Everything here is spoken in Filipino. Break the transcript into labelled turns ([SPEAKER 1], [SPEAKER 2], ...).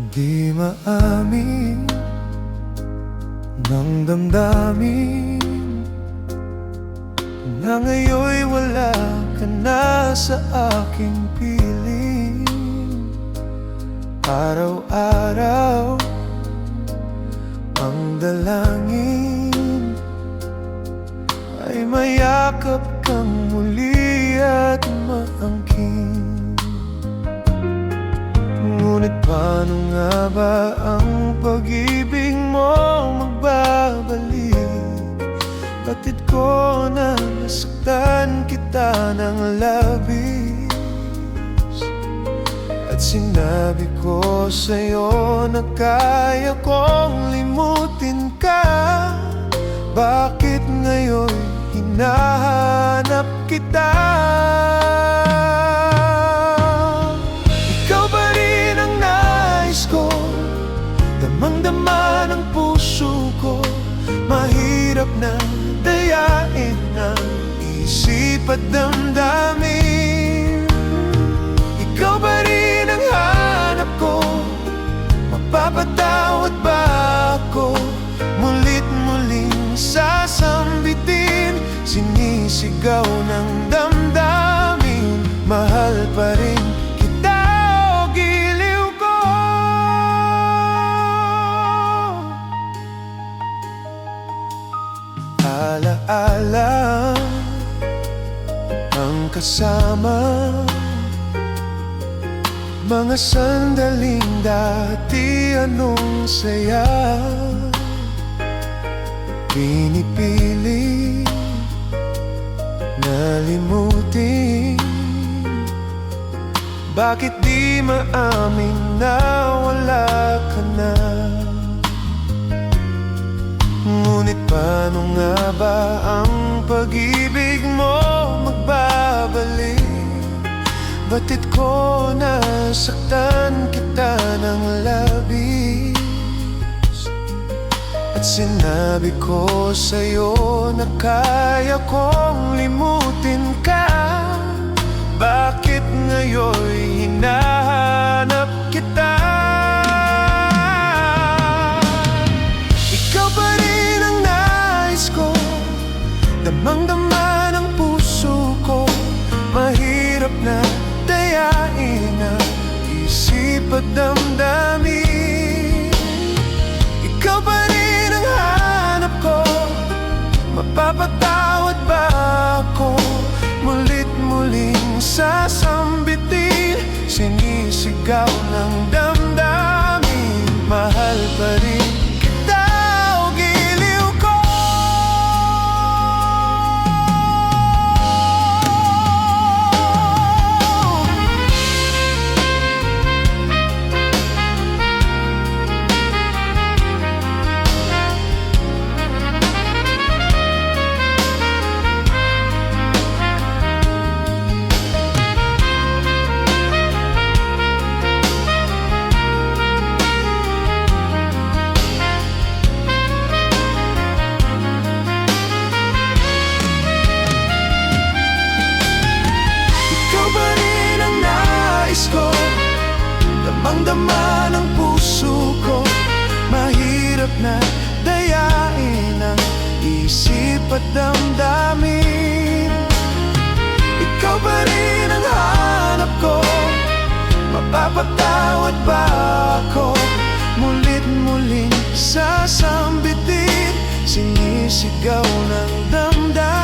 [SPEAKER 1] Di maamin ng damdamin na ngayon'y wala ka na sa aking piling. Araw-araw ang dalangin ay mayakap kang muli at maangkin. Ngunit paano nga ba ang pag-ibig mo magbabalik? Batid ko na nasaktan kita ng labis, at sinabi ko sa'yo na kaya kong limutin ka. Bakit ngayon hinahanap kita? Damang-dama ng puso ko, mahirap na dayain ang isip at damdamin. Ikaw pa rin ang hanap ko, mapapatawad ba ako? Mulit-muling sasambitin, sinisigaw ng damdamin. Mahal pa rin kita o giliw ko. Alaala ang kasama, mga sandaling dati anong saya. Pinipili na limutin, bakit di maamin na wala ka na? Ngunit paano nga ba ang pag-ibig mo magbabalik? Batid ko na saktan kita ng labis, at sinabi ko sa'yo na kaya kong limutin ka. Bakit ngayon'y hinahanap kita? Damang-dama ng puso ko, mahirap na dayain ang isip at damdamin. Ikaw pa rin ang hanap ko, mapapatawad ba ako? Mulit-muling sasambitin, sinisigaw ng damdamin. Mahal pa rin kita o giliw ko. Damang-dama ng puso ko, mahirap na dayain ang isip at damdamin. Ikaw pa rin ang hanap ko, mapapatawad ba ako? Mulit-muling sasambitin, sinisigaw ng damdamin.